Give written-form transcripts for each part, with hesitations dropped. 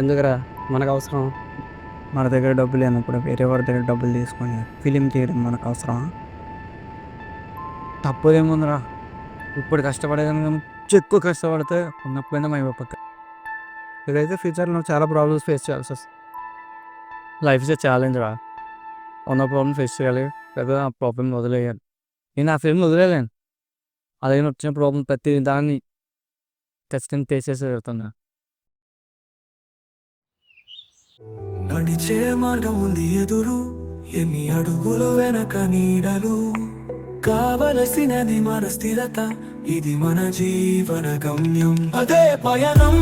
ఎందుకురా? మనకు అవసరం. మన దగ్గర డబ్బులు లేనప్పుడు వేరే వారి దగ్గర డబ్బులు తీసుకొని ఫిలిం తీయడం మనకు అవసరమా? తప్పుదేముందిరా, ఇప్పుడు కష్టపడేదాన్ని ఎక్కువ కష్టపడితే ఉన్నప్పుడైనా మేము పక్క ఇదైతే ఫ్యూచర్లో చాలా ప్రాబ్లమ్స్ ఫేస్ చేయాల్సి వస్తుంది. లైఫ్ ఇస్ ఛాలెంజ్ రా. ఉన్న ప్రాబ్లమ్ ఫేస్ చేయాలి, లేదా ఆ ప్రాబ్లమ్ వదిలేయాలి. నేను ఆ ఫిల్మ్ వదిలేలేను. అదే వచ్చిన ప్రాబ్లం ప్రతి దాన్ని ఖచ్చితంగా ఫేస్ చేసే వెళ్తున్నా. నడిచే మార్గం ఉంది ఎదురు, ఎన్ని అడుగులు వెనక నీడలు. కావలసినది మన స్థిరత, ఇది మన జీవన గమ్యం. అదే పయనం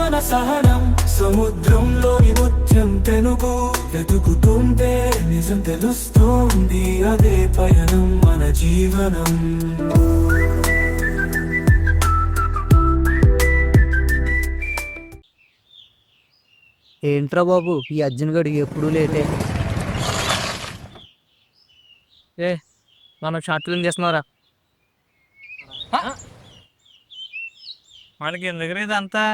మన సహనం, సముద్రంలోని ముత్యం తెనుగు. వెతుకుతుంటే నిజం తెలుస్తోంది, అదే పయనం మన జీవనం. ఏంట్రా బాబు, ఈ అర్జున్ గడికి ఎప్పుడూ లేటే. మనం షార్ట్ ఫిల్మ్ చేస్తున్నారా? మనకి ఎందుకు ఇదంతా?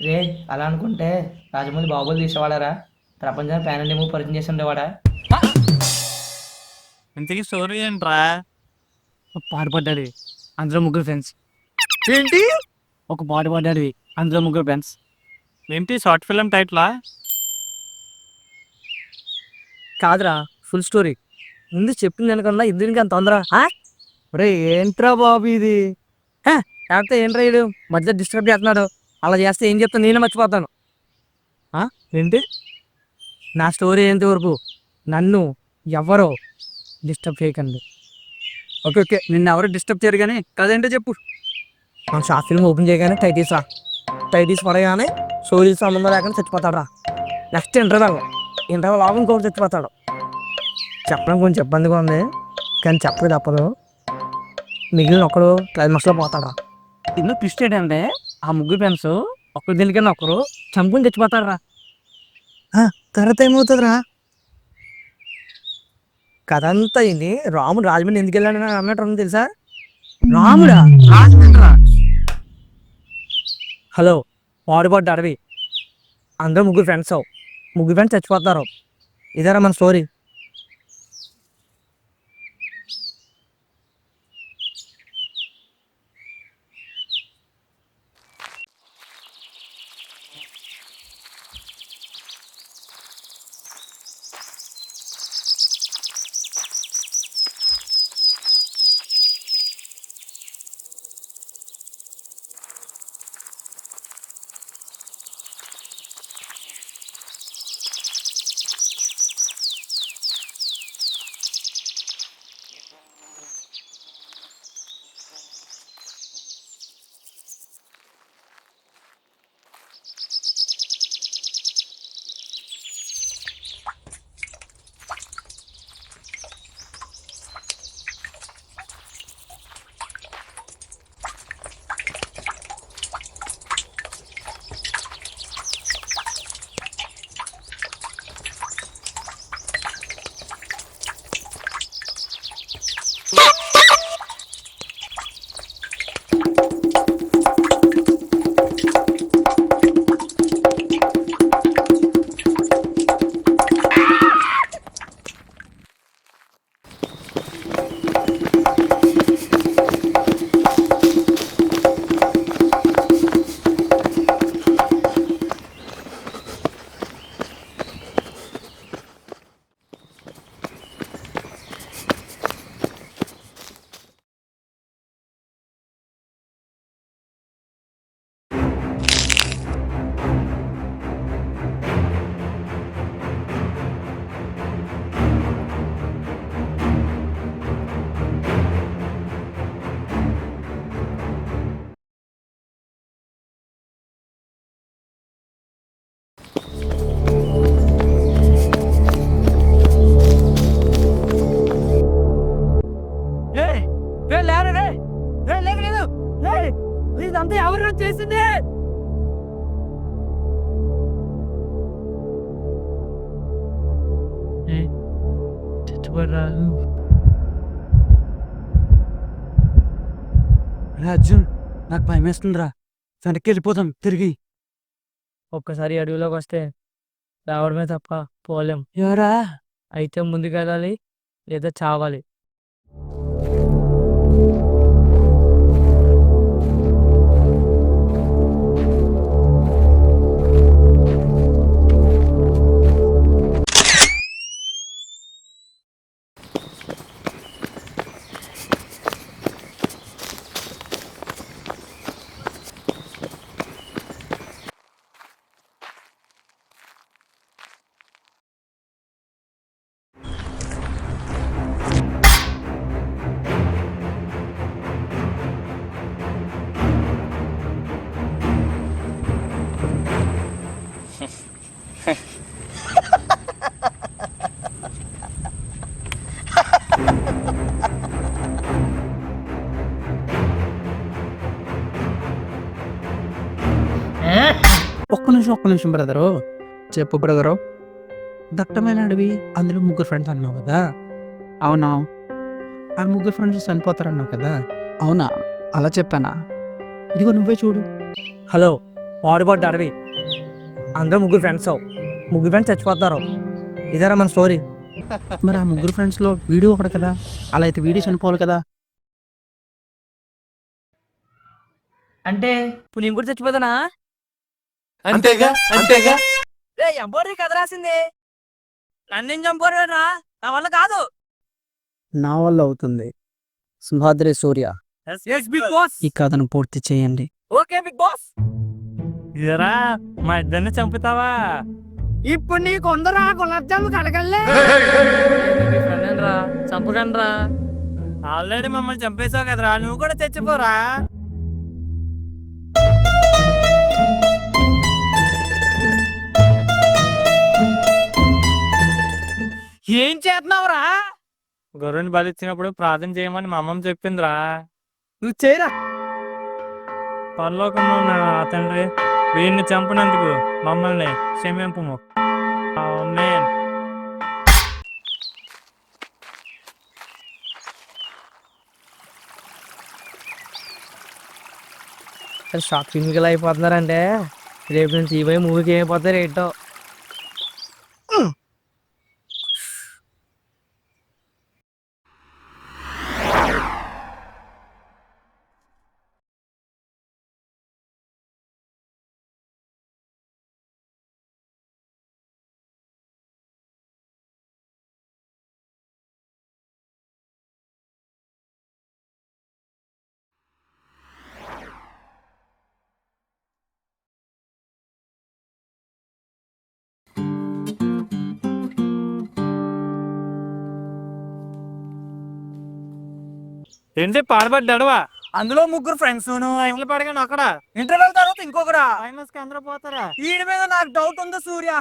రే, అలా అనుకుంటే రాజమౌళి బాహుబలి తీసేవాడారా? ప్రపంచాన్ని ప్యాన్ ఇండియా మూవీ పరిచయం చేసి ఉండేవాడా? ఇంతకీ స్టోరీ ఏంట్రా? పాట పడ్డాడు, అందులో ముగ్గురు ఫ్రెండ్స్. ఏంటి? ఒక పాట పడ్డాడు, అందులో ముగ్గురు ఫ్రెండ్స్. ఏంటి షార్ట్ ఫిల్మ్ టైటిలా? కాదురా, ఫుల్ స్టోరీ. ముందు చెప్పింది అనుకున్నా ఇద్దరికి అంత తొందర. రే ఏంట్రా బాబు ఇది? లేకపోతే ఏంట్రా ఇడు మధ్యలో డిస్టర్బ్ చేస్తున్నాడు? అలా చేస్తే ఏం చెప్తాను, నేనే మర్చిపోతాను. ఏంటి? నా స్టోరీ ఏంటి వరకు నన్ను ఎవరో డిస్టర్బ్ చేయకండి. ఓకే ఓకే, నిన్ను ఎవరు డిస్టర్బ్ చేయరు కానీ కదేంటో చెప్పు. మన షార్ట్ ఫిల్మ్ ఓపెన్ చేయగానే టైటీస్ పడగానే స్టోరీస్ సంబంధం లేకుండా చచ్చిపోతాడు రా. నెక్స్ట్ ఇంటర్వెల్ లాగా ఇంకొకటి చచ్చిపోతాడు. చెప్పడం కొంచెం ఇబ్బందిగా ఉంది, కానీ చెప్పక తప్పదు. మిగిలిన ఒకడు క్లైమాక్స్లో పోతాడు. ఇందులో ట్విస్ట్ ఏంటంటే ఆ ముగ్గురు ఫ్రెండ్స్ ఒకరు దీనికన్నా ఒకరు చంపుని చచ్చిపోతాడు రా. తర్వాత ఏమవుతుందిరా? కథ అంతా ఇది రాముడు రాజమండ్రి ఎందుకు వెళ్ళాడని అన్నట్టు తెలుసా? రాముడా? హలో, వాడిపోడ్డు అడవి, అందరూ ముగ్గురు ఫ్రెండ్స్ చచ్చిపోతారు. ఇదేరా మన స్టోరీ. ఇదంతా ఎవరు చేసింది? చచ్చిపోయారు. అర్జున్ నాకు భయం వేస్తుందిరా వెనక్కి వెళ్ళిపోతాం తిరిగి. ఒక్కసారి అడవిలోకి వస్తే రావడమే తప్ప పోలేం. ఎవరా? అయితే ముందుకెళ్ళాలి లేదా చావాలి. ఒక్క నిమిషం బ్రదరు. చెప్పు బ్రదరు. దట్టమైన అడవి, అందులో ముగ్గురు ఫ్రెండ్స్ అన్నావు కదా. అవునా? ఆ ముగ్గురు ఫ్రెండ్స్ చనిపోతారన్నావు కదా. అవునా? అలా చెప్పానా? ఇదిగో నువ్వే చూడు. హలో, వాడుబడ్డ అడవి, అందరూ ముగ్గురు ఫ్రెండ్స్ చచ్చిపోతారు. ఇదేరా మన స్టోరీ. మరి ఆ ముగ్గురు ఫ్రెండ్స్లో వీడియో ఒకడు కదా, అలా అయితే వీడియో చనిపోవాలి కదా. అంటే ఇప్పుడు నేను కూడా చచ్చిపోతానా? అంతేగా అంతేగా. రే ఎంబోర్రీ కథ రాసింది, నన్నేం చంపారా? నా వల్ల కాదు. నా వల్ల అవుతుంది. సింహాద్రి సూర్య, బిగ్ బాస్. ఈ కథను పూర్తి చేయండి. Okay big boss. ఇదరా మా ఇద్దరిని చంపుతావా? ఇప్పుడు నీకు ఉందరా గులాబ్ జాము కడగలే. చంపకండి రా. ఆల్రెడీ మమ్మల్ని చంపేశావు కదరా, నువ్వు కూడా చచ్చిపోరా. ఏం చేస్తున్నావురా? గొర్రెని బలిచ్చినప్పుడు ప్రార్థన చేయమని మా అమ్మమ్మ చెప్పిందిరా. నువ్వు చేయరా. పరలోకంలో ఉన్న ఆ తండ్రి వీడిని చంపినందుకు మమ్మల్ని క్షమింపుము. ఆమేన్. షాపింగ్కి అయిపోతున్నారంటే రేపు నుంచి ఈ మూవీకి అయిపోతారు ఏంటో. ఏంటి పాడబడ్డాడువా? అందులో ముగ్గురు ఫ్రెండ్స్ ఇంట్లో పడగాను అక్కడ ఇంటర్వెల్ తర్వాత ఇంకొకరా. ఫైనల్స్ కి అందరూ పోతారా? వీడి మీద నాకు డౌట్ ఉంది సూర్య.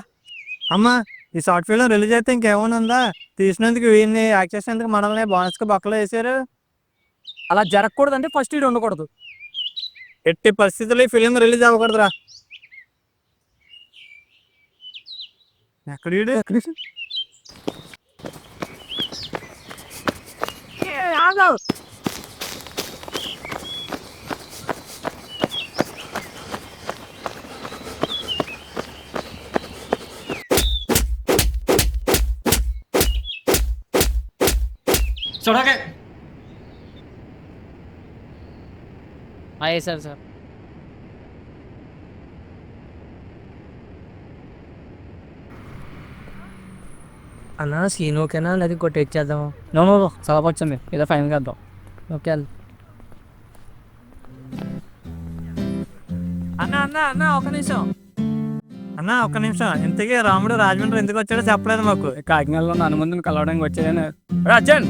అమ్మా, ఈ షార్ట్ ఫిల్మ్ రిలీజ్ అయితే ఇంకేమైనా ఉందా? తీసినందుకు వీడిని యాక్ట్ చేసినందుకు మనల్ని బోనస్ కి బొక్కలో వేసారు. అలా జరగకూడదు అంటే ఫస్ట్ వీడు ఉండకూడదు. ఎట్టి పరిస్థితుల్లో ఈ ఫిలిం రిలీజ్ అవ్వకూడదురా. ఎక్కడ వీడు? చూడకే సార్ సార్ అన్నా సీన్ ఓకేనా లేదా ఇంకో టేక్ చేద్దామా? నో చాలా వచ్చింది, ఏదో ఫైన్ చేద్దాం. ఓకే అన్న అన్న అన్న ఒక నిమిషం అన్న, ఒక్క నిమిషం. ఇంతకీ రాముడు రాజమండ్రి ఎందుకు వచ్చాడో చెప్పలేదు మాకు. కాకినాడలో ఉన్న హనుమంతుని కలవడానికి వచ్చాయని రాజన్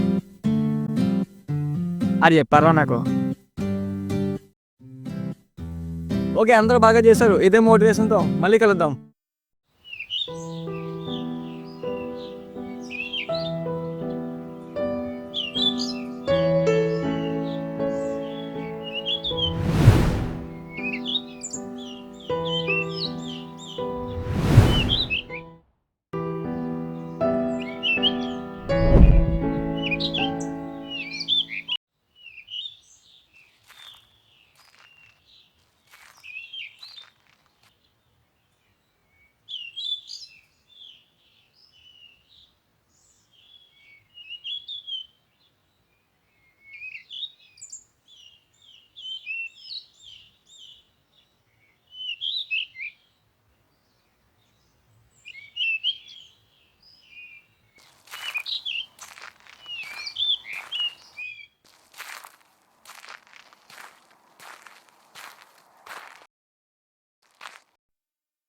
అది చెప్పారా నాకు. ఓకే, అందరూ బాగా చేశారు. ఇదే మోటివేషన్తో మళ్ళీ కలుద్దాం.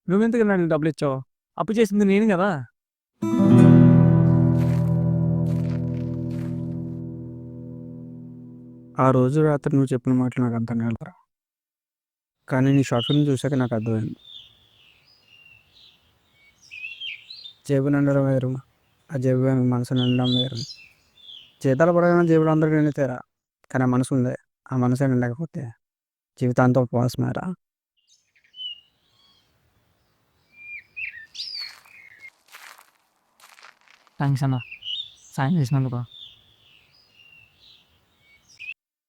నువ్వెందుకు నన్ను డబ్బులు ఇచ్చావు? అప్పు చేసింది నేను కదా. ఆ రోజు రాత్రి నువ్వు చెప్పిన మాటలు నాకు అర్థం కాలేదురా, కానీ నీ షార్ట్ ఫిల్మ్ చూసాక నాకు అర్థమైంది. జేబు నిండడం వేరు, ఆ జేబు మనసు నిండడం వేరు. జీతాలు పడగానే జేబులు అందరికీ నిండుతారా, కానీ ఆ మనసు ఉంది, ఆ మనసే నిండకపోతే జీవితాంతం ఉపవాసమేరా. థ్యాంక్స్ అన్న, సాయం చేసినందుకు.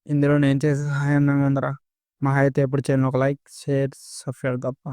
ఇందులో నేను చేసే సహాయం ఉందరా, మహా అయితే ఎప్పుడు చేయను ఒక లైక్, షేర్, సబ్స్క్రైబ్ తప్ప.